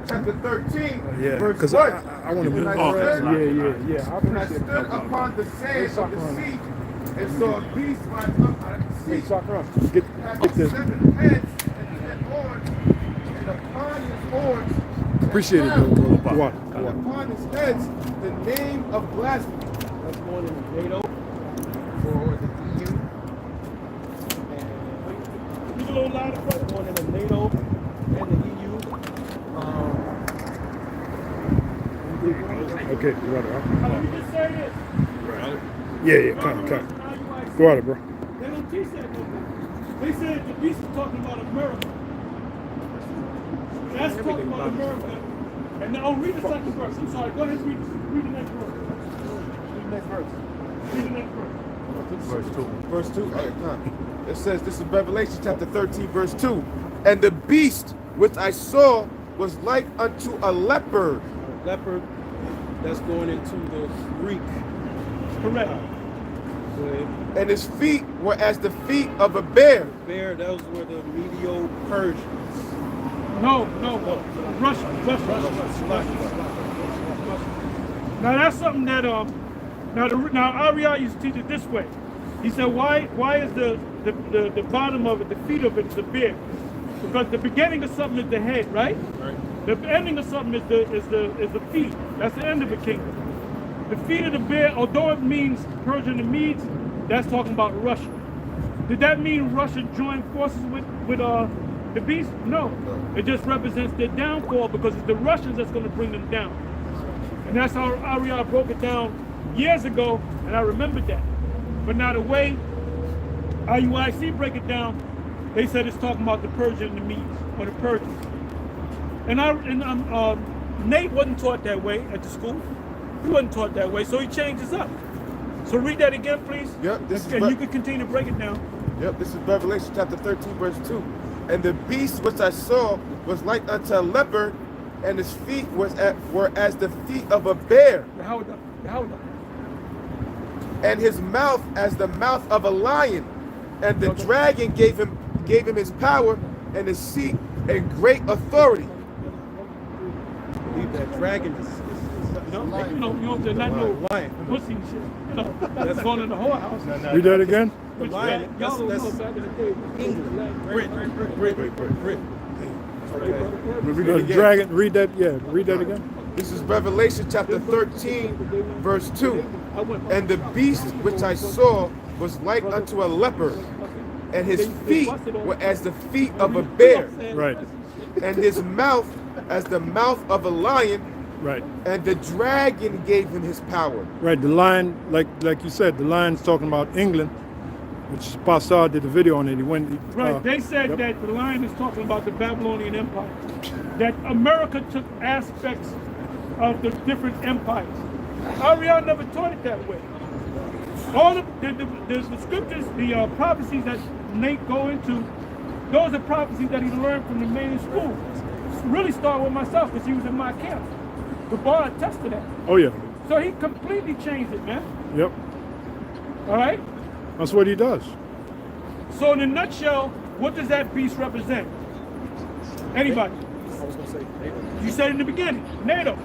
chapter 13, Yeah, verse because 1. I want to When move I on. stood- Yeah. I When I appreciate stood that. upon the sand of the sea and saw a beast rise up out of the sea, Get this. 7 heads and 10 horns, and upon his horns, Appreciate it, though, brother. and upon his heads, the name of blasphemy. That's going in the NATO for the EU. And You a little louder, brother? going in the NATO and the EU. Okay, you got it. Let me just say this. Yeah, come. Go at it, bro. They don't teach that no more. They said the beast is talking about America. That's talking about America. And now read the second verse. I'm sorry. Go ahead and read the next verse. Read the next verse. Read the next verse. Verse 2. Verse 2. All right, come. It says, this is Revelation chapter 13, verse 2. And the beast which I saw was like unto a leopard. Leopard, that's going into the Greek. Correct. Go ahead. And his feet were as the feet of a bear. Bear, those were the Medo-Persians. No. Russia. Now that's something that now Ariel used to teach it this way. He said, why is the bottom of it, the feet of it, the bear? Because the beginning of something is the head, right? Right. The ending of something is the feet. That's the end of a kingdom. The feet of the bear, although it means Persia and the Medes, that's talking about Russia. Did that mean Russia joined forces with the beast? No. It just represents their downfall because it's the Russians that's going to bring them down. And that's how Ariel broke it down years ago, and I remembered that. But now the way IUIC break it down, they said it's talking about the Persian and the Medes, or the Persians. And Nate wasn't taught that way at the school. He wasn't taught that way, so he changes up. So read that again, please. Yep, this is and you can continue to break it down. Yep, this is Revelation chapter 13, verse 2. And the beast which I saw was like unto a leopard, and his feet were as the feet of a bear, Hold up. and his mouth as the mouth of a lion. And the dragon gave him his power and his seat and great authority. I believe that dragon is You know, they're not no lion. pussy and shit. You know, that's going in the whorehouse. Read that again. Which lion, y'all don't that's know back in the day. England. Brit. We got dragon. Read that. Yeah, read that again. This is Revelation chapter 13, verse 2. And the beast which I saw was like unto a leopard, and his feet were as the feet of a bear, Right. and his mouth as the mouth of a lion, Right. and the dragon gave him his power. Right. The lion, like you said, the lion's talking about England, which Pastor did a video on it. He went. Right, they said yep. that the lion is talking about the Babylonian Empire. That America took aspects of the different empires. Ariel never taught it that way. All the scriptures, the prophecies that Nate go into, those are prophecies that he learned from the main school. Really started with myself because he was in my camp. The bar attested that. Oh yeah. So he completely changed it, man. Yep. All right? That's what he does. So in a nutshell, what does that beast represent? Anybody? I was going to say NATO. You said in the beginning, NATO.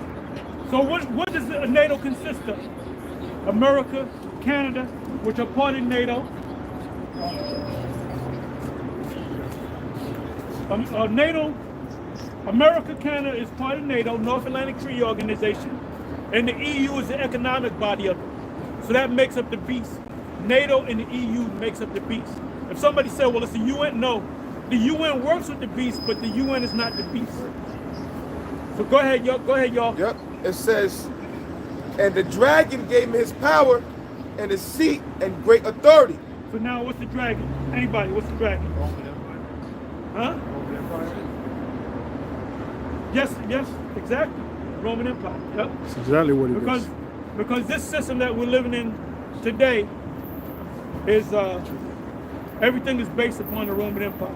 So what does a NATO consist of? America, Canada, which are part of NATO. NATO, America, Canada is part of NATO, North Atlantic Treaty Organization, and the EU is the economic body of it. So that makes up the beast. NATO and the EU makes up the beast. If somebody said, well, it's the UN, no. The UN works with the beast, but the UN is not the beast. So go ahead, y'all. Yep. It says, and the dragon gave him his power and his seat and great authority. So now what's the dragon? Anybody, what's the dragon? Roman Empire. Huh? Roman Empire. Yes, exactly. Roman Empire. Yep. That's exactly what it is. Because this system that we're living in today is everything is based upon the Roman Empire.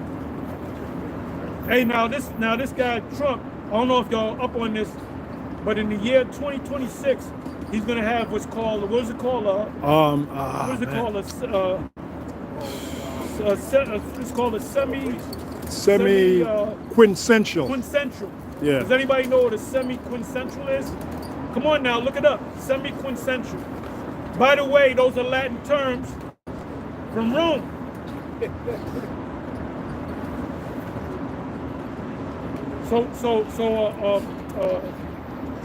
Hey, now this guy Trump, I don't know if y'all up on this, but in the year 2026, he's gonna have what's called it's called a Semi quintessential. quintessential. Yeah. Does anybody know what a semi-quintessential is? Come on now, look it up. Semi-quintessential. By the way, those are Latin terms from Rome.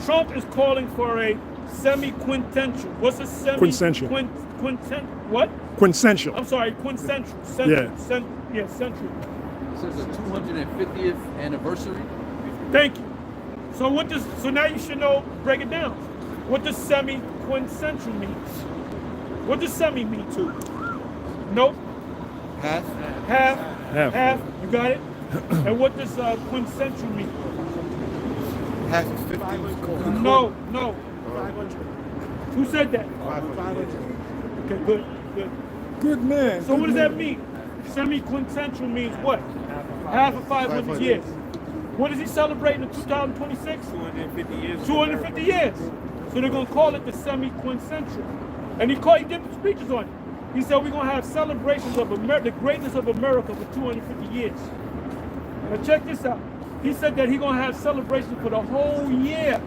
Trump is calling for a semi-quintessential. What's a Quintessential. What? Quintessential. I'm sorry, quintessential. Yeah. Central. It says the 250th anniversary. Thank you. So what does? So now you should know. Break it down. What does semi-quintessential mean? What does semi mean to? Nope. Half. Half. You got it. And what does quintessential mean? Half is 50. No. Who said that? 500. Okay, good. Good man. So what does that mean? Semi-quintessential means what? Half of 500 years. What is he celebrating in 2026? 250 years. 250 years. So they're going to call it the semi-quintessential. And he did speeches on it. He said we're going to have celebrations of the greatness of America for 250 years. Now check this out. He said that he's going to have celebrations for the whole year.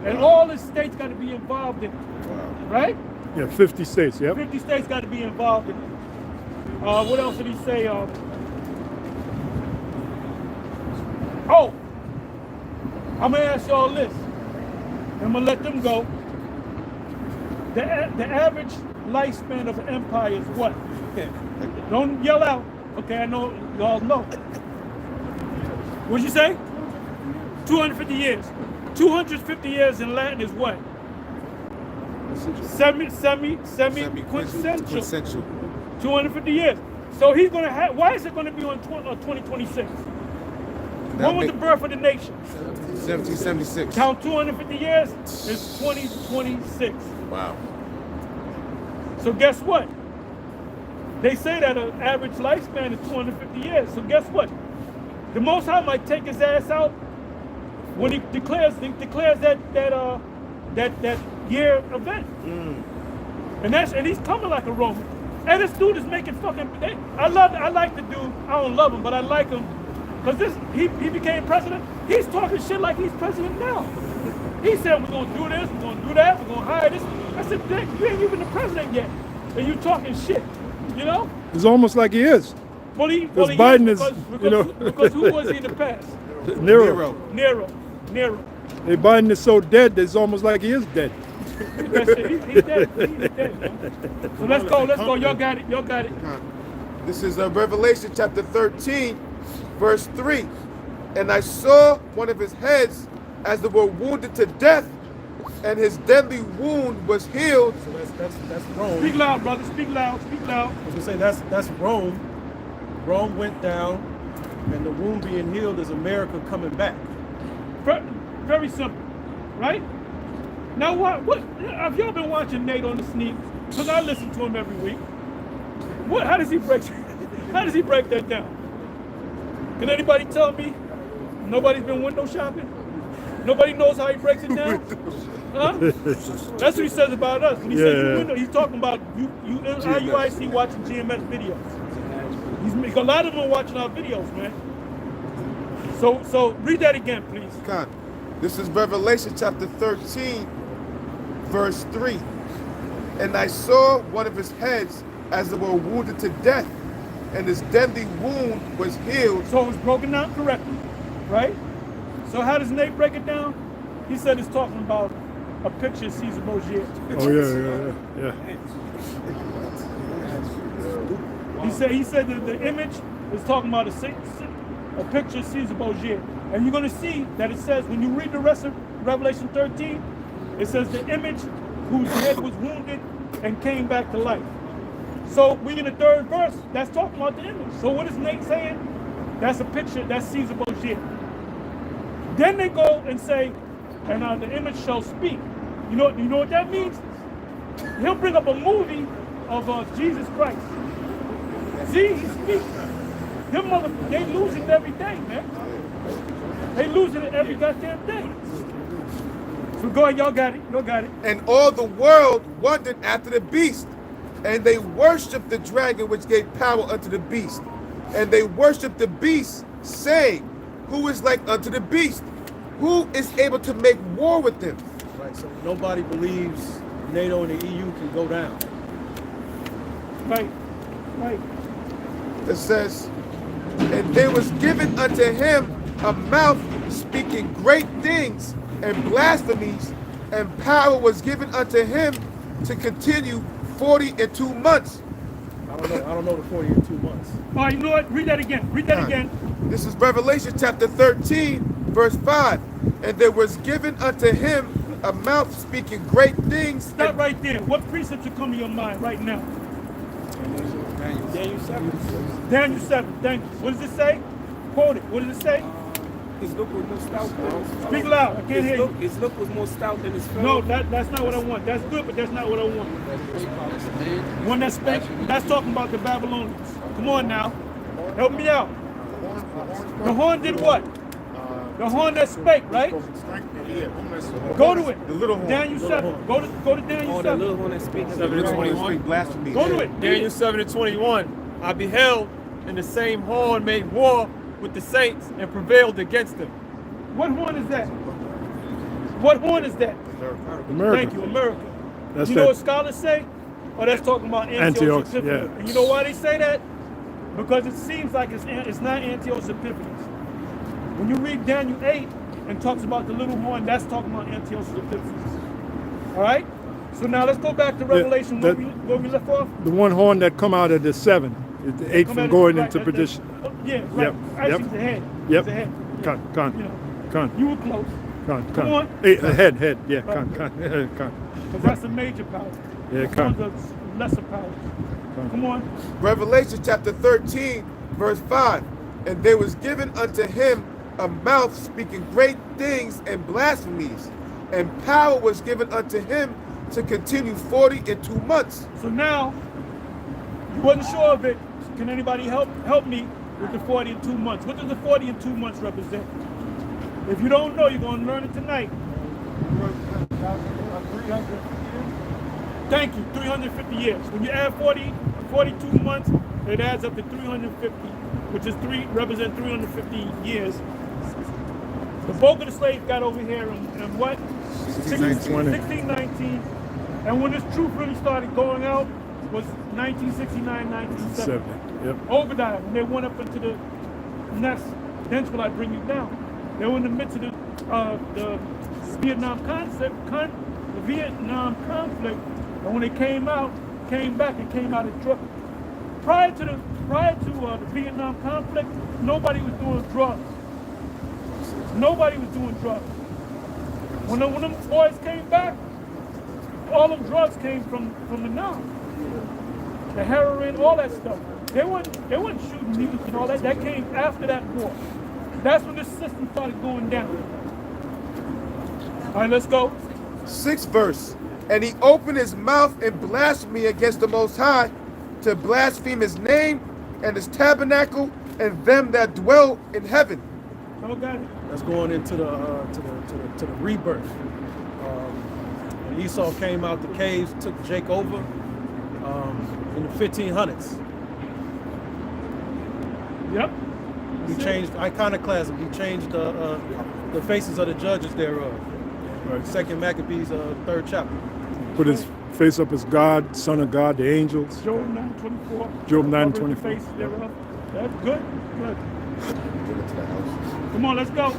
And all the states got to be involved in it. Right? Yeah, 50 states, yep. 50 states got to be involved in it. What else did he say? I'm going to ask y'all this. I'm going to let them go. The average lifespan of an empire is what? Don't yell out. Okay, I know y'all know. What'd you say? 250 years. 250 years in Latin is what? Semi-quintessential. 250 years. So he's going to have, why is it going to be on 2026? When was the birth of the nation? 1776. Count 250 years, it's 2026. Wow. So guess what? They say that an average lifespan is 250 years. So guess what? The Most High might take his ass out when he declares that year event. And he's coming like a Roman. And this dude is making fucking. I like the dude. I don't love him, but I like him because he became president. He's talking shit like he's president now. He said we're gonna do this, we're gonna do that, we're gonna hire this. I said, Dick, you ain't even the president yet, and you talking shit. You know? It's almost like he is. Well, Because Biden is, because who was he in the past? Nero. Nero. Hey, Biden is so dead, it's almost like he is dead. That's it. He's dead. He's dead, man. So let's go. Y'all got it. This is Revelation chapter 13, verse 3. And I saw one of his heads as they were wounded to death, and his deadly wound was healed. So that's Rome. Speak loud, brother. Speak loud. I was gonna say that's Rome. Rome went down, and the wound being healed is America coming back. Very simple, right? Now, what have y'all been watching Nate on the sneak? Because I listen to him every week. How does he break that down? Can anybody tell me? Nobody's been window shopping? Nobody knows how he breaks it down? Huh? That's what he says about us. When he says window, he's talking about IUIC watching GMS videos. A lot of them are watching our videos, man. So read that again, please. God. This is Revelation chapter 13, verse 3. And I saw one of his heads as they were wounded to death, and his deadly wound was healed. So it was broken down correctly, right? So how does Nate break it down? He said it's talking about a picture of Caesar Borgia. Oh, yeah. He said that the image is talking about a picture of Caesar Borgia. And you're going to see that it says, when you read the rest of Revelation 13, it says the image whose head was wounded and came back to life. So we in the third verse, that's talking about the image. So what is Nate saying? That's a picture, that's Caesar Borgia. Then they go and say, and the image shall speak. You know what that means? He'll bring up a movie of Jesus Christ. See, he speaks. They lose it every day, man. They losing it every goddamn day. So go ahead, y'all got it. And all the world wondered after the beast, and they worshipped the dragon which gave power unto the beast. And they worshipped the beast, saying, who is like unto the beast, who is able to make war with them. Right. So nobody believes NATO and the EU can go down. Right. Right. It says, and there was given unto him a mouth speaking great things and blasphemies, and power was given unto him to continue 42 months. I don't know the 40 in 2 months. All right, you know what? Read that again. Read that again. This is Revelation chapter 13, verse 5. And there was given unto him a mouth speaking great things. Stop right there. What precepts should come to your mind right now? Daniel 7. Daniel 7. Thank you. What does it say? Quote it. What does it say? His look was more stout than his Speak loud. I can't hear you. His look was more stout than his No, fellow. that's not what I want. That's good, but that's not what I want. One that spake, that's talking about the Babylonians. Come on now. Help me out. The horn did what? The horn that spake, right? Go to it. The little horn. Daniel 7. Go to Daniel Oh, that 7. little one that speaks. 7:21. Blasphemy. Go to it. Daniel 7:21. I beheld, and the same horn made war with the saints and prevailed against them. What horn is that? What horn is that? America. Thank you, America. That's You know that- what scholars say? Oh, that's talking about Antiochus Antiochus, Epiphanes. yeah. And you know why they say that? Because it seems like it's not Antiochus Epiphanes. When you read Daniel 8 and talks about the little horn, that's talking about Antiochus Epiphanes. All right? So now let's go back to Revelation where we left off. The one horn that come out of the seven, the eight Come from at it, going right, into that- perdition. oh, yeah, right. Yep, Actually, yep. it's the head. Yep. It's the head. Con, You know, con, you were close. con. Come on. Head, yeah, Right. con. Because that's a major power. Yeah, The come. horns are lesser powers. Come on. Revelation chapter 13, verse 5. And there was given unto him a mouth speaking great things and blasphemies, and power was given unto him to continue 42 months. So now, you wasn't sure of it. Can anybody help me with the 42 months? What does the 42 months represent? If you don't know, you're going to learn it tonight. Thank you, 350 years. When you add 42 months, it adds up to 350, which is represent 350 years. The bulk of the slaves got over here in what? 1619. And when this truth really started going out was 1969, 1970. Yep. Obadiah, when they went up into the nest, thence will I bring you down. They were in the midst of the Vietnam conflict, and when they came back, it came out as drugs. Prior to the Vietnam conflict, nobody was doing drugs. Nobody was doing drugs. When them boys came back, all them drugs came from the Nam. The heroin, all that stuff. They weren't shooting music and all that. That came after that war. That's when the system started going down. All right, let's go. 6th verse. And he opened his mouth in blasphemy against the Most High, to blaspheme his name and his tabernacle and them that dwell in heaven. Oh, got it. That's going into the rebirth. When Esau came out the caves, took Jake over in the 1500s. Yep. He changed iconoclasm. He changed the faces of the judges thereof. Right. Second Maccabees, 3rd chapter. Put his face up as God, Son of God, the angels. Job 9:24. Job Cover the 9:24. face thereof. That's good. Good. Come on, let's go.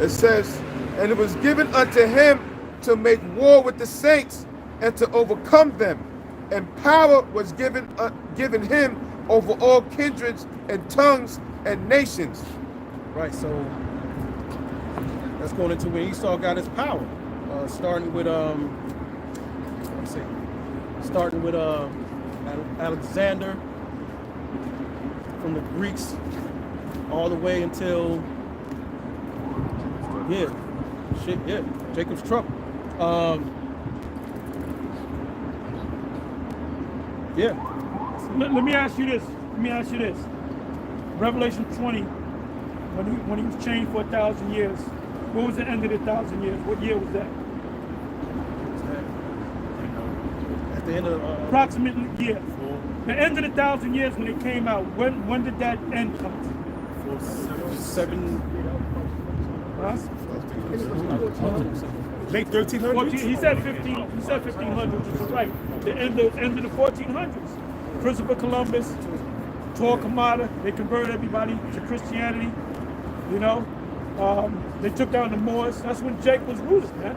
It says, and it was given unto him to make war with the saints and to overcome them. And power was given him over all kindreds and tongues and nations. Right, so that's going into when Esau got his power. Starting with Alexander from the Greeks all the way until Jacob's trouble. Let me ask you this. Revelation 20, when he was chained for 1,000 years, what was the end of the 1,000 years? What year was that? At the end of Approximately year. The end of the 1,000 years when it came out. When did that end come to? Huh? Late 1300s? He said 15. He said 1500s, which is right. The end of the 1400s. Christopher Columbus, Torquemada, they converted everybody to Christianity. You know, they took down the Moors. That's when Jake was ruling, man.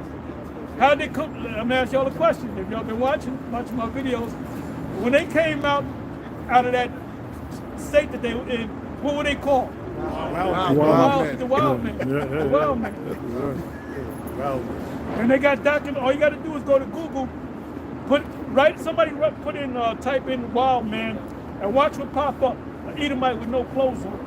How they come? I'm gonna ask y'all a question. If y'all been watching my videos, when they came out of that state that they were in, what were they called? The wild man. The wild man. And they got document. All you got to do is go to Google, put in type in wild man, and watch what pop up. An Edomite with no clothes on,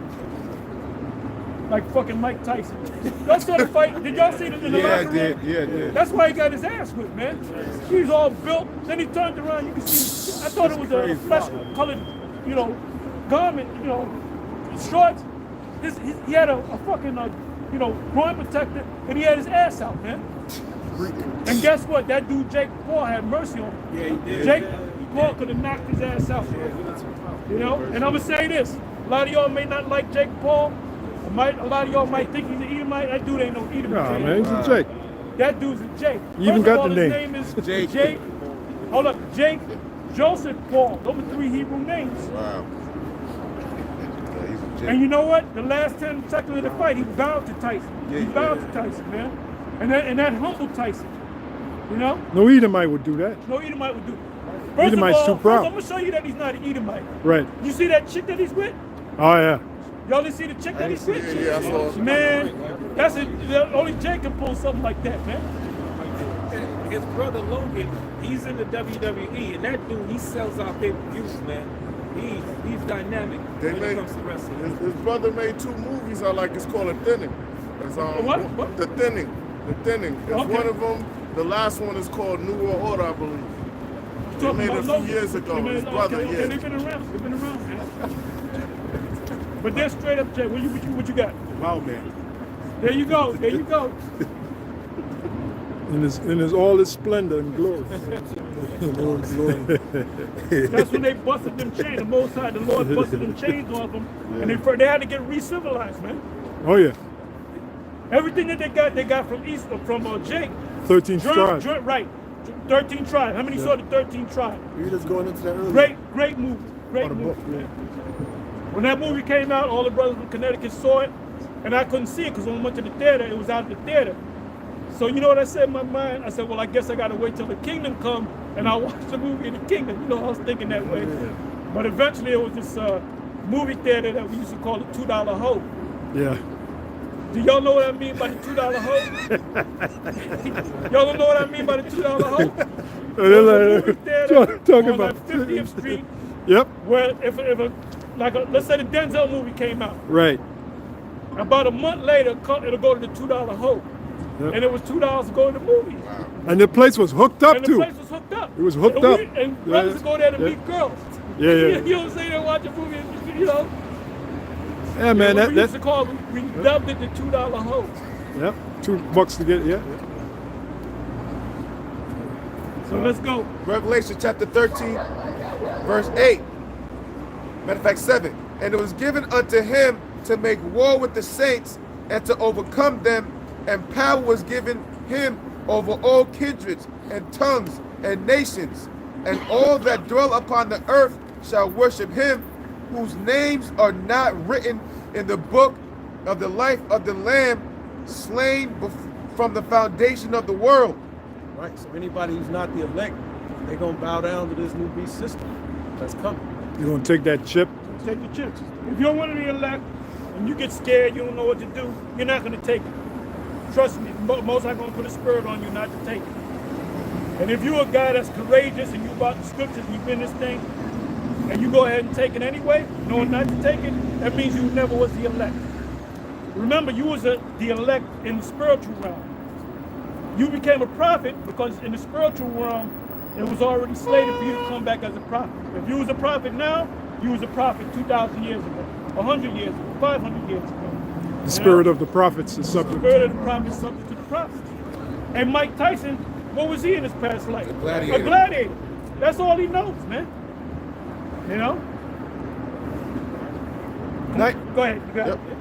like fucking Mike Tyson. Y'all saw the fight. Did y'all see it in the locker room? Yeah, I did. That's why he got his ass whipped, man. He's all built. Then he turned around. You can see. I thought it was a flesh-colored, garment, shorts. He had a fucking, groin protector, and he had his ass out, man. And guess what? That dude Jake Paul had mercy on him. Yeah, he did. Jake Paul could have knocked his ass out. And I'm gonna say this: a lot of y'all may not like Jake Paul. A lot of y'all might think he's an Edomite. That dude ain't no Edomite. Nah, man, he's a Jake. That dude's a Jake. You even First got of all, the his name. name is Jake. Jake. Hold up, Jake Joseph Paul. Those are 3 Hebrew names. Wow. Yeah, he's a Jake. And you know what? The last 10 seconds of the fight, he bowed to Tyson. Yeah, He bowed to Tyson, man. And that humbled Tyson. You know? No Edomite would do that. No Edomite would do it. First Edomite's of all, too proud. I'm gonna show you that he's not an Edomite. Right. You see that chick that he's with? Oh, yeah. Y'all didn't see the chick that he's with? Yeah, I saw it. Man, that's it. Only Jake can pull something like that, man. His brother Logan, he's in the WWE, and that dude, he sells out pay-per-views, man. He's dynamic when it comes to wrestling. His brother made 2 movies I like. It's called A Thinning. It's, What? The Thinning. The Thinning. It's Okay. one of them. The last one is called New World Order, I believe. He Talking made it a about few Logan. years ago. They made His it- brother, okay, yeah. They've been around, man. But they're straight up Jake. What you got? Wow, man. There you go. In his all his splendor and glory. That's when they busted them chains. The Most High, the Lord busted them chains off them, and they had to get re-civilized, man. Oh, yeah. Everything that they got from Jake. 13 tribes. Right. 13 tribes. How many saw the 13 tribes? We were just going into that earlier. Great movie. Great the movie, book, man. When that movie came out, all the brothers from Connecticut saw it, and I couldn't see it because when I went to the theater, it was out of the theater. So you know what I said in my mind? I said, well, I guess I got to wait till the kingdom come, and I'll watch the movie in the kingdom. You know, I was thinking that way. But eventually it was this movie theater that we used to call the $2 hole. Yeah. Do y'all know what I mean by the $2 hole? Y'all don't know what I mean by the $2 hole? There's a movie theater Talking on about 50th Street Yep. where let's say the Denzel movie came out. Right. About a month later, it'll go to the $2 hole. Yep. And it was $2 to go to the movies. And the place was hooked up And the too. place was hooked up. It was hooked and up. And brothers Yeah. would go there to Yeah. meet girls. Yeah, yeah. You know what I'm saying? They watch a movie, you know. Yeah, man. we That used to call it, we dubbed it the $2 hole. Yep. $2 to get. Yeah. So let's go. Revelation chapter 13, verse 8. Matter of fact, 7. And it was given unto him to make war with the saints and to overcome them, and power was given him over all kindreds and tongues and nations, and all that dwell upon the earth shall worship him, whose names are not written in the book of the life of the Lamb, slain from the foundation of the world. Right. So anybody who's not the elect, they're gonna bow down to this new beast system that's coming. You're gonna take that chip. Take the chips. If you're one of the elect and you get scared, you don't know what to do, you're not going to take it. Trust me, most are going to put a spirit on you not to take it. And if you're a guy that's courageous and you about the scriptures and you've been this thing, and you go ahead and take it anyway, knowing not to take it, that means you never was the elect. Remember, you was the elect in the spiritual realm. You became a prophet because in the spiritual realm, it was already slated for you to come back as a prophet. If you was a prophet now, you was a prophet 2,000 years ago, 100 years ago, 500 years ago. The spirit of the prophets is subject. The spirit of the prophet is subject to the prophets. And Mike Tyson, what was he in his past life? gladiator. A gladiator. That's all he knows, man. You know? Night. Go ahead. You got Yep. it.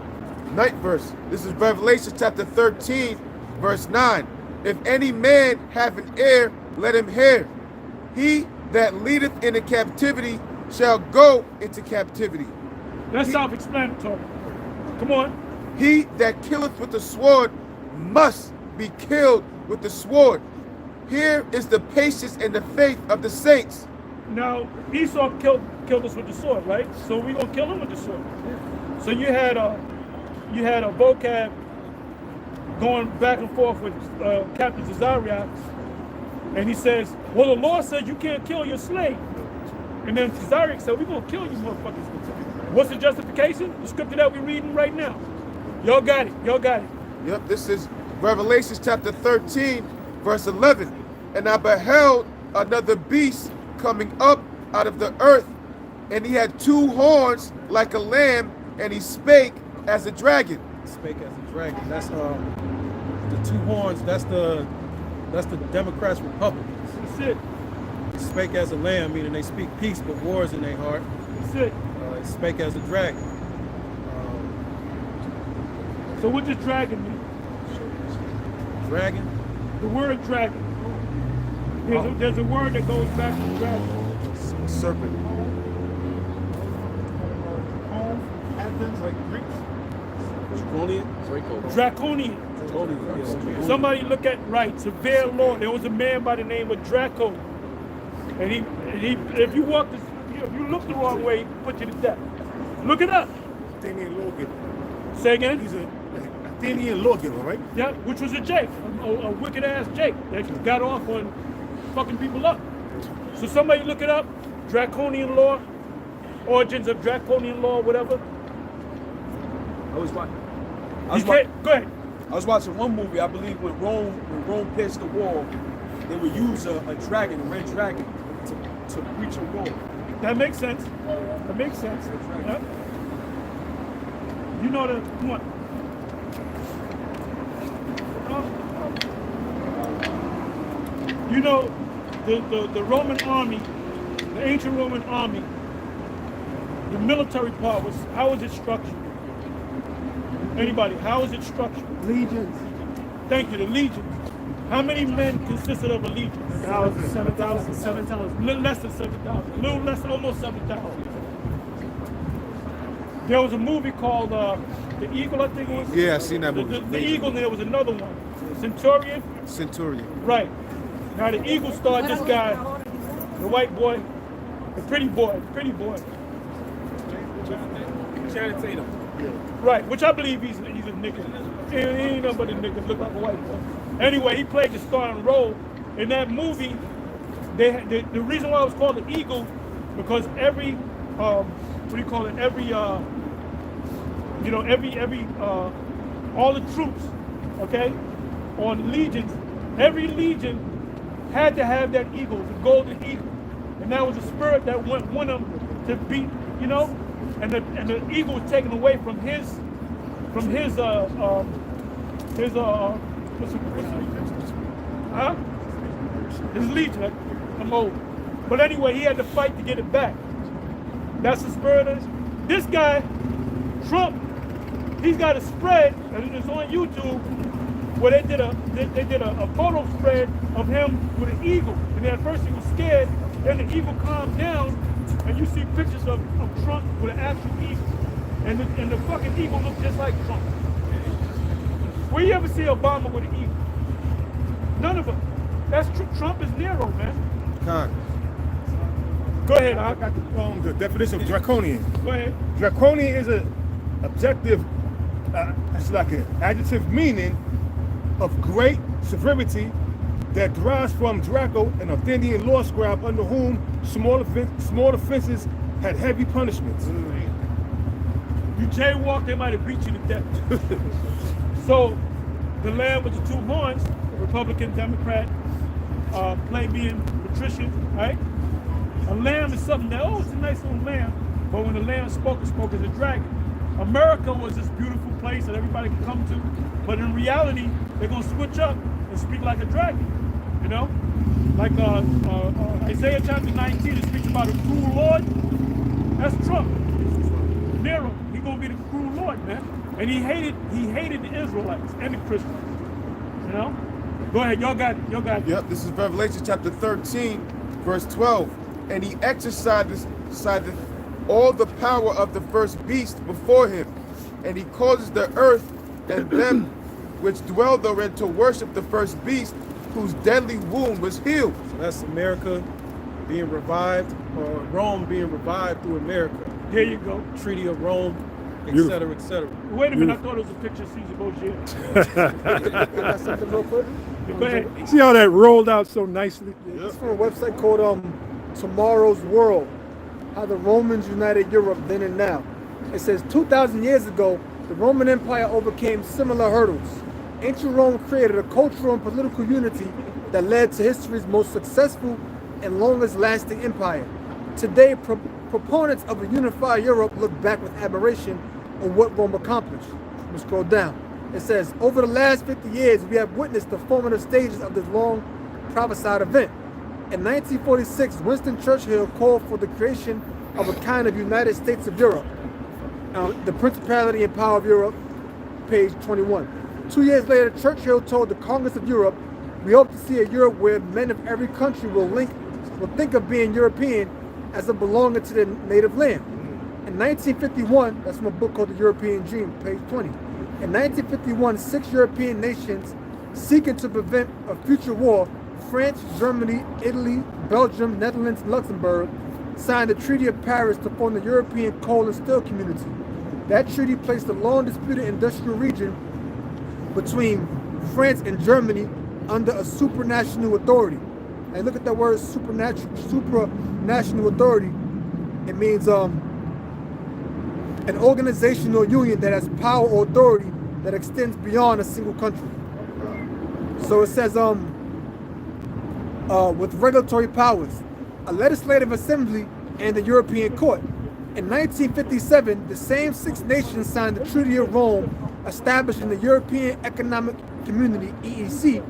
Ninth verse. This is Revelation chapter 13, verse 9. If any man have an ear, let him hear. He that leadeth into captivity shall go into captivity. That's self-explanatory. Come on. He that killeth with the sword must be killed with the sword. Here is the patience and the faith of the saints. Now, Esau killed us with the sword, right? So we're gonna kill him with the sword. So you had a vocab going back and forth with Captain Cesariak, and he says, well, the Lord said you can't kill your slave. And then Cesariak said, we're gonna kill you motherfuckers. What's the justification? The scripture that we're reading right now. Y'all got it. Y'all got it. Yep, this is Revelation chapter 13, verse 11. And I beheld another beast coming up out of the earth, and he had two horns like a lamb, and he spake as a dragon. Spake as a dragon. That's the two horns. That's the Democrats, Republicans. That's it. Spake as a lamb, meaning they speak peace but wars in their heart. That's it. Spake as a dragon. So what does dragon mean? Dragon. The word dragon. There's a word that goes back to dragon. Serpent. Athens, like Greeks. Draconian. Draconian. Somebody look at severe law. There was a man by the name of Draco, and he if you look the wrong way, he put you to death. Look it up. Athenian lawgiver. Say again. He's an Athenian lawgiver, right? Yeah, which was a Jake, a wicked ass Jake that got off on fucking people up. So somebody look it up. Draconian law, origins of draconian law, whatever. I was watching. Go ahead. I was watching one movie. I believe when Rome pierced the wall, they would use a dragon, a red dragon, to breach a wall. That makes sense. That makes sense. Yeah. You know the what? You know the Roman army, the ancient Roman army. The military part was how was it structured? Anybody? How is it structured? Legions. Thank you. The legion. How many men consisted of a legion? 7,000. 7,000. Little less than 7,000. Little less, almost 7,000. There was a movie called The Eagle, I think it was. Yeah, I seen that movie. The Eagle, and there was another one. Centurion. Centurion. Right. Now the Eagle starred this guy, the white boy, the pretty boy. Channing Tatum. Right, which I believe he's a nigga. He ain't nothing but a nigga, look like a white boy. Anyway, he played the starring role in that movie. The reason why it was called the Eagle, because every all the troops, okay, on legions, every legion had to have that eagle, the golden eagle, and that was the spirit that went them to beat, and the eagle was taken away from his legion. I'm old, but anyway, he had to fight to get it back. That's the spirit of this guy, Trump. He's got a spread, and it is on YouTube, where they did a photo spread of him with an eagle. And at first he was scared, then the eagle calmed down, and you see pictures of Trump with an actual eagle. And the fucking eagle looks just like Trump. Where you ever see Obama with an eagle? None of them. That's Trump is Nero, man. Con. Go ahead, I got the definition of draconian. Go ahead. Draconian is an objective, it's like an adjective meaning of great severity that derives from Draco, an Athenian law scribe under whom small offenses had heavy punishments. You jaywalk, they might have beat you to death. So the lamb with the two horns, Republican, Democrat, plebeian, patrician, right? A lamb is something that, it's a nice little lamb, but when the lamb spoke, it spoke as a dragon. America was this beautiful place that everybody could come to, but in reality, they're gonna switch up and speak like a dragon, Like Isaiah chapter 19, it speaks about a cruel Lord. That's Trump. Nero, he gonna be the cruel Lord, man. And he hated the Israelites and the Christians. You know? Go ahead, y'all got it. Yep, this is Revelation chapter 13, verse 12. And he exercised all the power of the first beast before him, and he causes the earth and them which dwell therein to worship the first beast, whose deadly wound was healed. So that's America being revived, or Rome being revived through America. There you go. Treaty of Rome, Beautiful. etc., etc. Wait a minute, I thought it was a picture of Caesar Borgia. Got something real quick? Go ahead. See how that rolled out so nicely? It's from a website called Tomorrow's World, how the Romans united Europe then and now. It says 2,000 years ago, the Roman Empire overcame similar hurdles. Ancient Rome created a cultural and political unity that led to history's most successful and longest lasting empire. Today, proponents of a unified Europe look back with admiration on what Rome accomplished. We'll scroll down. It says, over the last 50 years, we have witnessed the formative stages of this long prophesied event. In 1946, Winston Churchill called for the creation of a kind of United States of Europe. The Principality and Power of Europe, page 21. 2 years later, Churchill told the Congress of Europe, we hope to see a Europe where men of every country will think of being European as a belonging to their native land. In 1951, that's from a book called The European Dream, page 20. In 1951, 6 European nations seeking to prevent a future war, France, Germany, Italy, Belgium, Netherlands, and Luxembourg, signed the Treaty of Paris to form the European Coal and Steel Community. That treaty placed the long disputed industrial region between France and Germany under a supranational authority. And look at that word supranational authority. It means an organizational union that has power or authority that extends beyond a single country. So it says with regulatory powers, a legislative assembly, and the European Court. In 1957, the same 6 nations signed the Treaty of Rome, establishing the European Economic Community, EEC,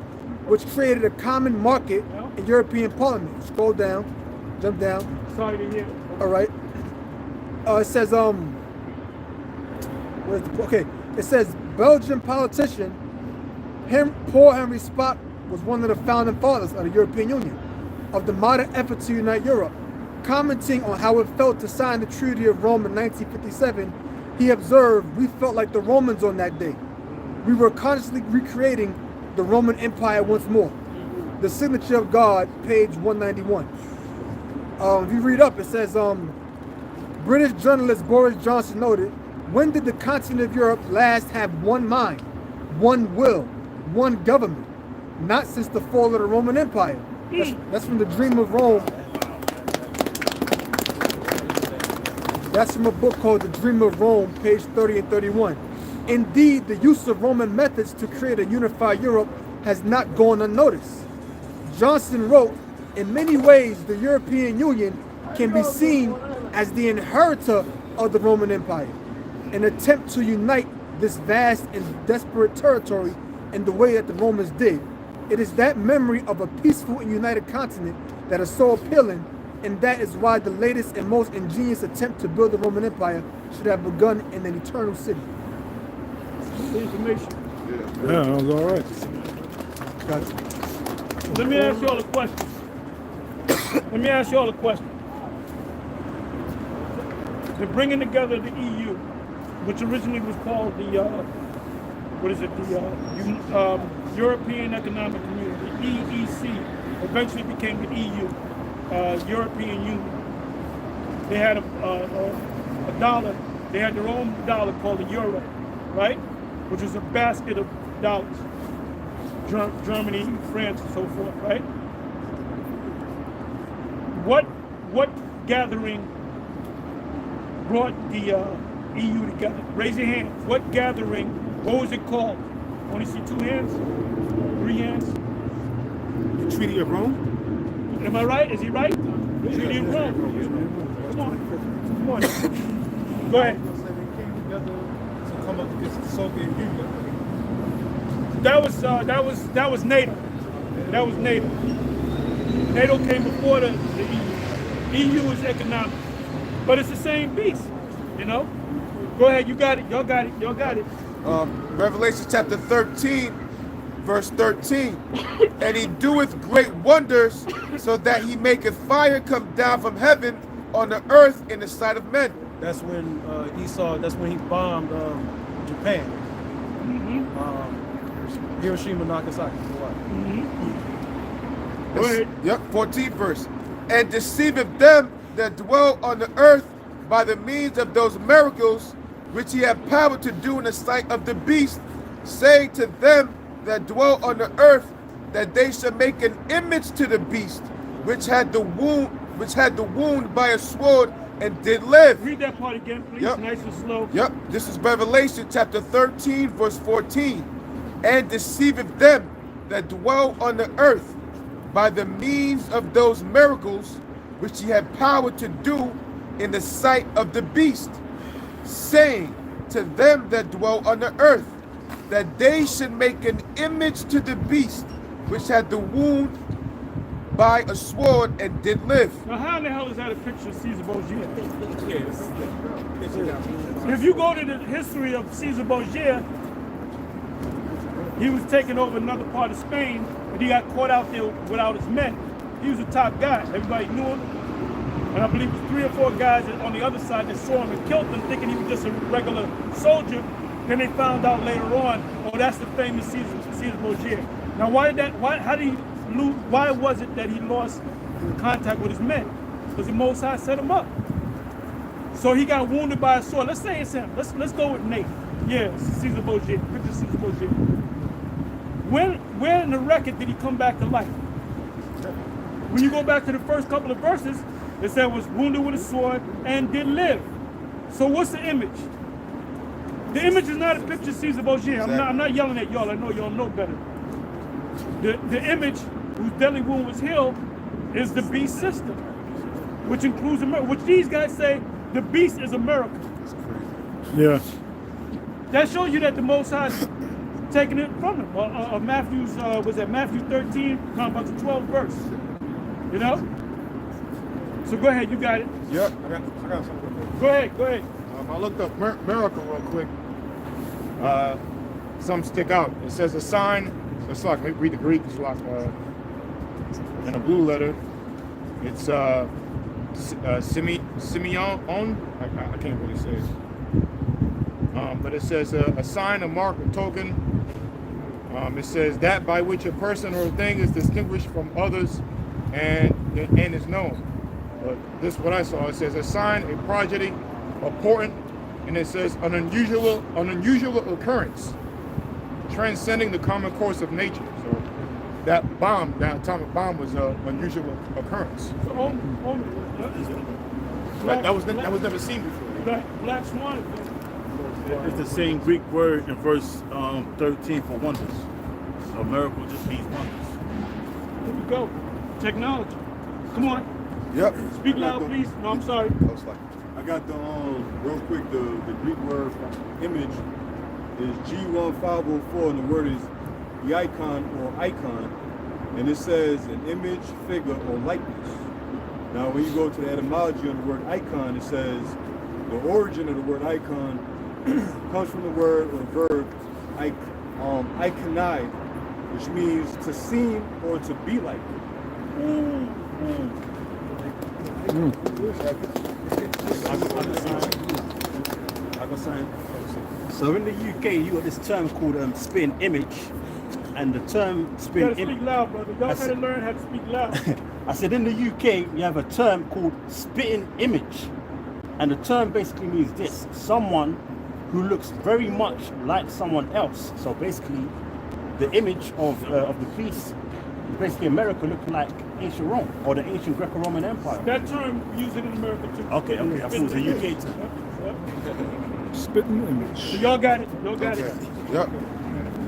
which created a common market in European Parliament. Scroll down, jump down. Sorry to hear. All right. It says, it says Belgian politician Paul Henry Spaak was one of the founding fathers of the European Union, of the modern effort to unite Europe. Commenting on how it felt to sign the Treaty of Rome in 1957, he observed, we felt like the Romans on that day. We were consciously recreating the Roman Empire once more. The Signature of God, page 191. If you read up, it says, British journalist Boris Johnson noted, when did the continent of Europe last have one mind, one will, one government? Not since the fall of the Roman Empire. That's from the Dream of Rome. That's from a book called The Dream of Rome, page 30 and 31. Indeed, the use of Roman methods to create a unified Europe has not gone unnoticed. Johnson wrote, in many ways, the European Union can be seen as the inheritor of the Roman Empire, an attempt to unite this vast and desperate territory in the way that the Romans did. It is that memory of a peaceful and united continent that is so appealing, and that is why the latest and most ingenious attempt to build the Roman Empire should have begun in an eternal city. Information. Yeah, that was all right. Gotcha. Let me ask you all a question. They're bringing together the EU, which originally was called the European Economic Community, EEC. Eventually became the EU, European Union. They had a dollar. They had their own dollar called the euro, right? Which was a basket of dollars. Germany, France, and so forth, right? What gathering brought the EU together? Raise your hands. What gathering? What was it called? Only see 2 hands? 3 hands? The Treaty of Rome? Am I right? Is he right? Treaty of Rome. Come on. Go ahead. They came together to come up against the Soviet Union. That was NATO. That was NATO. NATO came before the EU. EU is economic, but it's the same beast, you know. Go ahead, you got it. Y'all got it. Y'all got it. Revelation chapter 13, verse 13. And he doeth great wonders, so that he maketh fire come down from heaven on the earth in the sight of men. That's when Esau. That's when he bombed Japan. Hiroshima, Nagasaki. Go ahead. Yep, 14th verse. And deceiveth them that dwell on the earth by the means of those miracles which he had power to do in the sight of the beast, saying to them that dwell on the earth that they should make an image to the beast, which had the wound by a sword and did live. Read that part again, please. Yep. Nice and slow. Yep, this is Revelation chapter 13, verse 14. And deceiveth them that dwell on the earth by the means of those miracles which he had power to do in the sight of the beast, saying to them that dwell on the earth that they should make an image to the beast which had the wound by a sword and did live. Now, how in the hell is that a picture of Caesar Borgia? Yes. If you go to the history of Caesar Borgia, he was taking over another part of Spain, and he got caught out there without his men. He was a top guy. Everybody knew him. And I believe it was 3 or 4 guys on the other side that saw him and killed him, thinking he was just a regular soldier. Then they found out later on, oh, that's the famous Caesar Borgia. Now, why was it that he lost contact with his men? Because the Most High set him up. So he got wounded by a sword. Let's say it's him. Let's go with Nate. Yeah, Caesar Borgia. Picture Caesar Borgia. Where in the record did he come back to life? When you go back to the first couple of verses, it said was wounded with a sword and did live. So what's the image? The image is not a picture of Caesar Borgia. I'm not yelling at y'all. I know y'all know better. The image whose deadly wound was healed is the beast system, which includes America. Which these guys say the beast is America. Yeah. That shows you that the Most High is taking it from them. Matthew's was that Matthew 13, about the 12th verse. You know. So go ahead, you got it. Yep, I got something. Go ahead. I looked up miracle real quick. Some stick out. It says a sign. It's like, maybe read the Greek. It's like in a blue letter. It's Simeon. I can't really say it. But it says a sign, a mark, a token. It says that by which a person or a thing is distinguished from others and is known. But this is what I saw. It says a sign, a prodigy, a portent, and it says an unusual occurrence, transcending the common course of nature. So that atomic bomb was an unusual occurrence. That was never seen before. Black Swan. It's the same Greek word in verse 13 for wonders. A miracle just means wonders. Here we go. Technology. Come on. Yep. Speak loud, please. No, I'm sorry. I got the real quick. The Greek word for image is G1504, and the word is the icon or icon, and it says an image, figure, or likeness. Now, when you go to the etymology of the word icon, it says the origin of the word icon comes from the word or verb iconide, which means to seem or to be like. So in the UK, you got this term called spitting image, and the term You spitting gotta speak loud, brother. Y'all gotta learn how to speak loud. I said in the UK, you have a term called spitting image, and the term basically means this: someone who looks very much like someone else. So basically, the image of the beast, basically America looked like ancient Rome or the ancient Greco-Roman Empire. That term we use it in America too. Okay, I thought it was a UK term. Spitting image. So y'all got it. Y'all got it. Yep.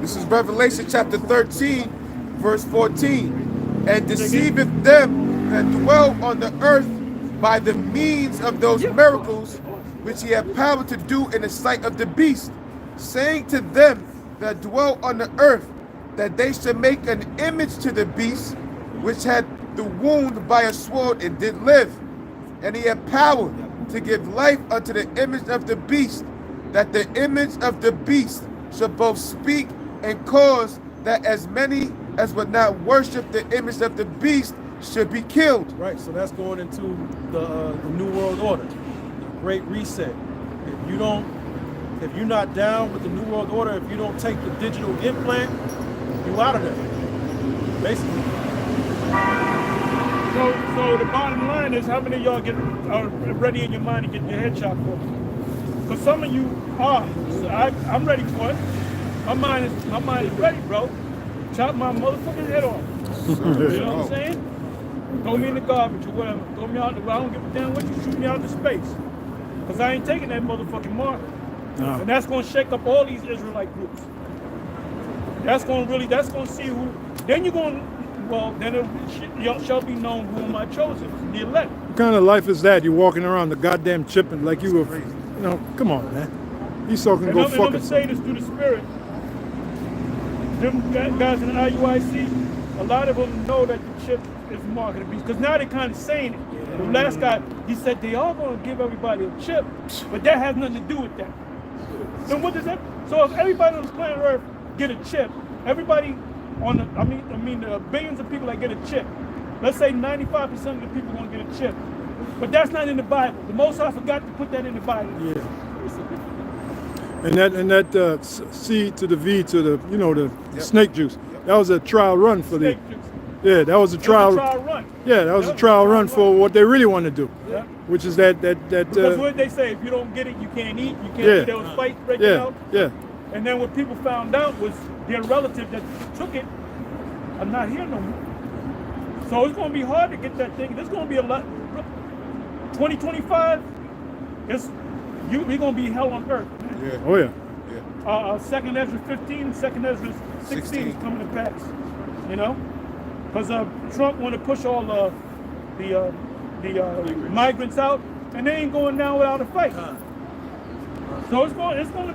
This is Revelation chapter 13, verse 14. And deceiveth them that dwell on the earth by the means of those miracles which he had power to do in the sight of the beast, saying to them that dwell on the earth that they should make an image to the beast which had the wound by a sword and did live. And he had power to give life unto the image of the beast, that the image of the beast shall both speak and cause that as many as would not worship the image of the beast should be killed. Right, so that's going into the New World Order, the Great Reset. If you're not down with the New World Order, if you don't take the digital implant, you out of there, basically. So the bottom line is, how many of y'all are ready in your mind to get your head chopped off? Because some of you are. So I'm ready for it. My mind is ready, bro. Chop my motherfucking head off. You know what I'm saying? Throw me in the garbage or whatever. Throw me out. I don't give a damn what you shoot me out into space. Because I ain't taking that motherfucking mark. No. And that's going to shake up all these Israelite groups. That's going to see who. Then you're going to. Well, then it shall be known who am I chosen, the elect. What kind of life is that? You're walking around the goddamn chipping like you were, you know, come on, man. Esau can go fuck I'm going to say this through the spirit. Them guys in the IUIC, a lot of them know that the chip is marketed because now they're kind of saying it. The last guy, he said they are going to give everybody a chip, but that has nothing to do with that. So what does that? So if everybody on the planet Earth get a chip, everybody on the, I mean, the billions of people that get a chip. Let's say 95% of the people are going to get a chip, but that's not in the Bible. The Most High forgot to put that in the Bible. Yeah. And that C to the V to the, you know, the snake juice. That was a trial run for the. Yeah, that was a trial run. Yeah, that was a trial run for what they really want to do. Yeah. Which is that. Because what they say, if you don't get it, you can't eat. You can't eat. There was fights breaking out. Yeah. And then what people found out was their relative that took it are not here no more. So it's going to be hard to get that thing. There's going to be a lot. 2025, we're going to be hell on earth. Yeah. Oh yeah. Second Ezra 15, Second Ezra 16 is coming to pass. You know, because Trump want to push all the migrants out, and they ain't going down without a fight. So it's going to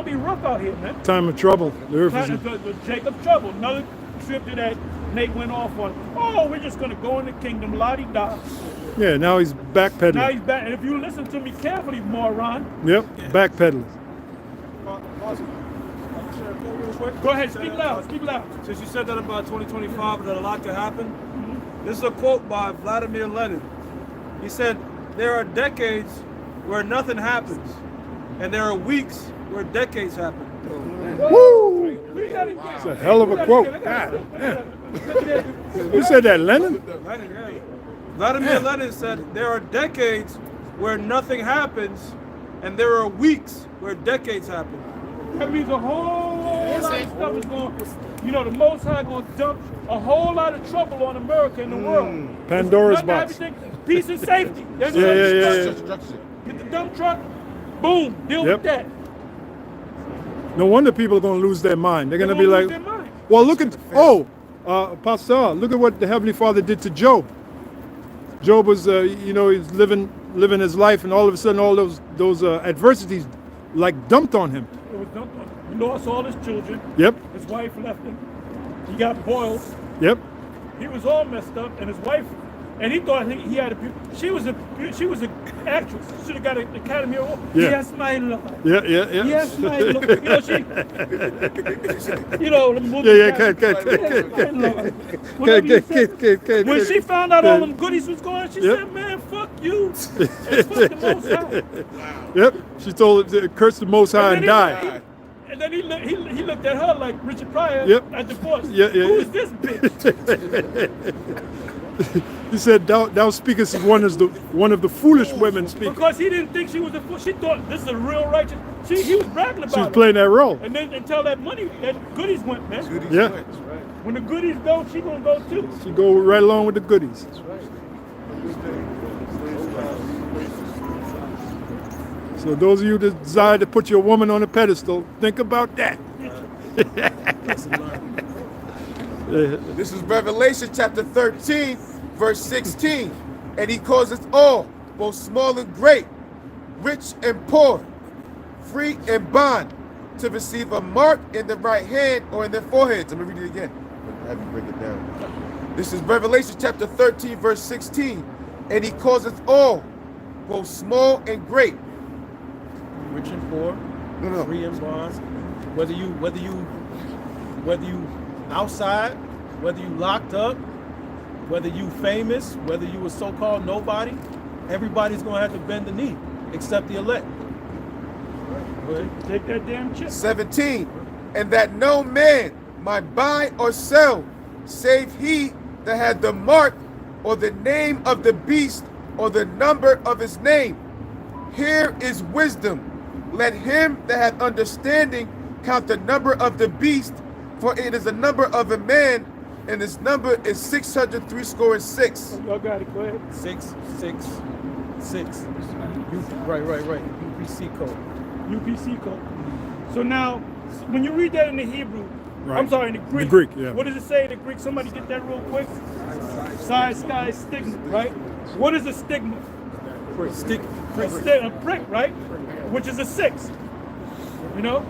be rough out here, man. Time of trouble. The earth is the Jacob's trouble. Another scripture that Nate went off on. Oh, we're just going to go in the kingdom, la-di-da. Yeah, now he's backpedaling. Now he's back. And if you listen to me carefully, moron. Yep, backpedaling. Go ahead, speak loud, speak loud. Since you said that about 2025, that a lot could happen, this is a quote by Vladimir Lenin. He said, there are decades where nothing happens, and there are weeks where decades happen. Woo! It's a hell of a quote. Who said that, Lenin? Vladimir Lenin said, there are decades where nothing happens, and there are weeks where decades happen. That means a whole lot of stuff is going, you know, the Most High going to dump a whole lot of trouble on America and the world. Pandora's box. Peace and safety. Yeah. Get the dump truck, boom, deal with that. No wonder people are going to lose their mind. They're going to be like, their mind. well, look at, Pastor, look at what the Heavenly Father did to Job. Job was, you know, he's living his life, and all of a sudden all those adversities like dumped on him. It was dumped on him. He lost all his children. Yep. His wife left him. He got boiled. Yep. He was all messed up, and his wife, and he thought he had she was an actress. She should have got an Academy Award. Yeah. He has my love. Yeah. He has my love. You know, you know, the movie. When she found out all them goodies was going, she said, man, fuck you. And fuck the Most High. Yep. She told her to curse the Most High and die. And then he looked at her like Richard Pryor at divorce. Yeah. Who is this bitch? He said, "Thou speakest as one of the foolish women speak." Because he didn't think she was a fool. She thought this is a real righteous. He was bragging about it. She was playing that role. And then until that money, that goodies went, man. Yeah. When the goodies go, she gonna go too. She go right along with the goodies. That's right. So those of you that desire to put your woman on a pedestal, think about that. This is Revelation chapter 13, verse 16. And he causeth all, both small and great, rich and poor, free and bond, to receive a mark in the right hand or in their foreheads. I'm going to read it again. I have you break it down. This is Revelation chapter 13, verse 16. And he causeth all, both small and great, rich and poor, No. Free and bond. Whether you outside, whether you locked up, whether you famous, whether you a so-called nobody, everybody's gonna have to bend the knee, except the elect. Take that damn chip. 17. And that no man might buy or sell, save he that had the mark or the name of the beast or the number of his name. Here is wisdom. Let him that hath understanding count the number of the beast, for it is the number of a man, and his number is 666. Y'all got it. Go ahead. 666. Right. UPC code. UPC code. So now, when you read that in the Hebrew, Right. I'm sorry, in the Greek. The Greek, yeah. What does it say in the Greek? Somebody get that real quick. Size, sky, stigma, right? What is a stigma? A prick, right? Which is a 6. You know?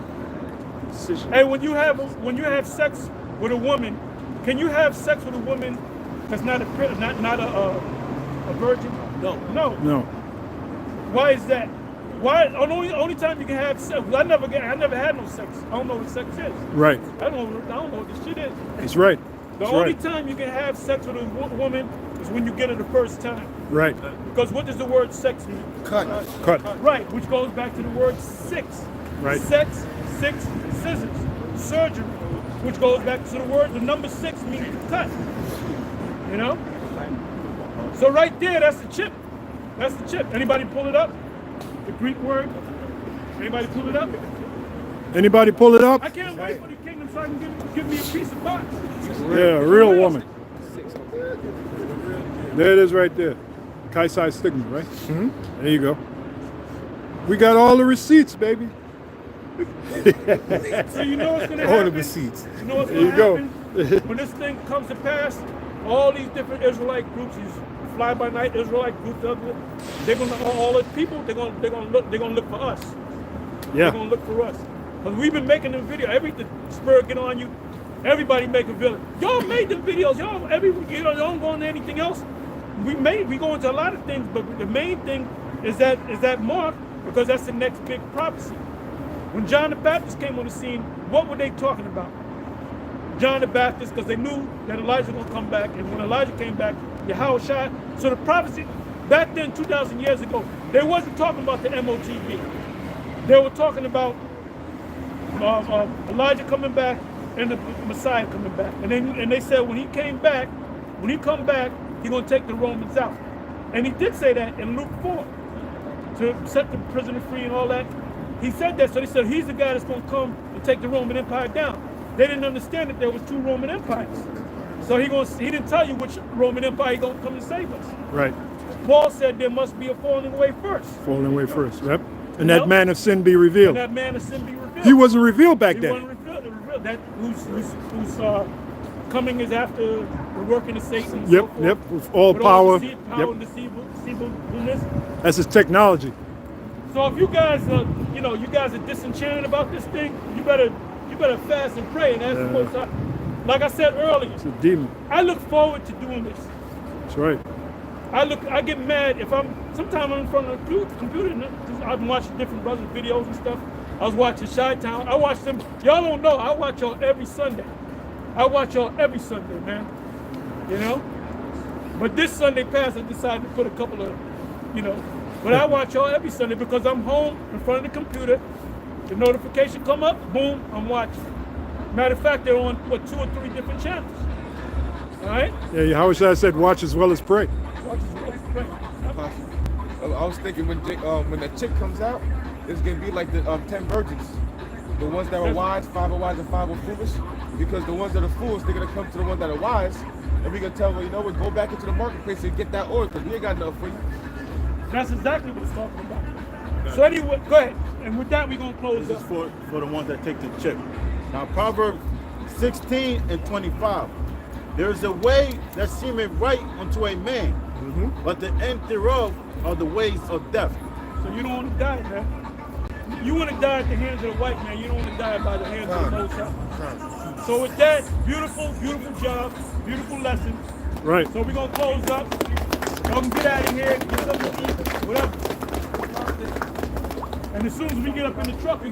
Hey, when you have sex with a woman, can you have sex with a woman that's not a virgin? No. Why is that? Why? Only time you can have sex. I never had no sex. I don't know what sex is. Right. I don't know what this shit is. That's right. The only time you can have sex with a woman is when you get her the first time. Right. Because what does the word sex mean? Cut. Right, which goes back to the word 6. Right. Sex, 6, scissors. Surgery, which goes back to the number 6 means to cut. You know? So right there, that's the chip. That's the chip. Anybody pull it up? The Greek word? Anybody pull it up? Anybody pull it up? I can't wait for the kingdom so I can give me a piece of box. Yeah, real woman. There it is right there. Kaisai stigma, right? Mm-hmm. There you go. We got all the receipts, baby. So you know what's going to happen? All the receipts. You know what's There going you to happen? When this thing comes to pass, all these different Israelite groups, these fly-by-night Israelite groups, they're going to all the people. They're going to look for us. Yeah. They're going to look for us. Because we've been making the video. Every spirit get on you. Everybody make a video. Y'all made the videos. Y'all don't go into anything else. We go into a lot of things, but the main thing is that mark, because that's the next big prophecy. When John the Baptist came on the scene, what were they talking about? John the Baptist, because they knew that Elijah was going to come back, and when Elijah came back, Yahushua. So the prophecy back then, 2,000 years ago, they wasn't talking about the MOTB. They were talking about Elijah coming back and the Messiah coming back. And they said when he come back, he's going to take the Romans out. And he did say that in Luke 4, to set the prisoner free and all that. He said that, so they said he's the guy that's going to come and take the Roman Empire down. They didn't understand that there was 2 Roman empires. So he didn't tell you which Roman Empire he's going to come and save us. Right. Paul said there must be a falling away first. Falling away first, yep. And that man of sin be revealed. And that man of sin be revealed. He wasn't revealed back then. He wasn't revealed. That who's coming is after the working of Satan. And so forth. Yep, with all with power. All the power and deceivableness. That's his technology. So if you guys are disenchanted about this thing, you better fast and pray and ask the Most High. Like I said earlier, It's a demon. I look forward to doing this. That's right. I get mad if sometimes I'm in front of the computer and I'm watching different brothers' videos and stuff. I was watching Chi-Town. I watch them. Y'all don't know. I watch y'all every Sunday. Man. You know? But this Sunday past, I decided to put a couple of, but I watch y'all every Sunday because I'm home in front of the computer. The notification come up, boom, I'm watching. Matter of fact, they're on 2 or 3 different channels. All right? Yeah, Yahushua said, watch as well as pray. Watch as well as pray. I was thinking when the chick comes out, it's gonna be like the 10 virgins, the ones that were wise, 5 are wise and 5 are foolish. Because the ones that are fools, they're gonna come to the ones that are wise, and we gonna tell them, go back into the marketplace and get that oil because we ain't got enough for you. That's exactly what it's talking about. So anyway, go ahead. And with that, we're gonna close This up. is for the ones that take the chip. Now, Proverbs 16 and 25. There is a way that seemeth right unto a man, but the end thereof are the ways of death. So you don't want to die, man. You want to die at the hands of the white man. You don't want to die by the hands of the Most High. So with that, beautiful, beautiful job, beautiful lesson. Right. So we're going to close up. Y'all can get out of here, get something to eat, whatever. And as soon as we get up in the truck,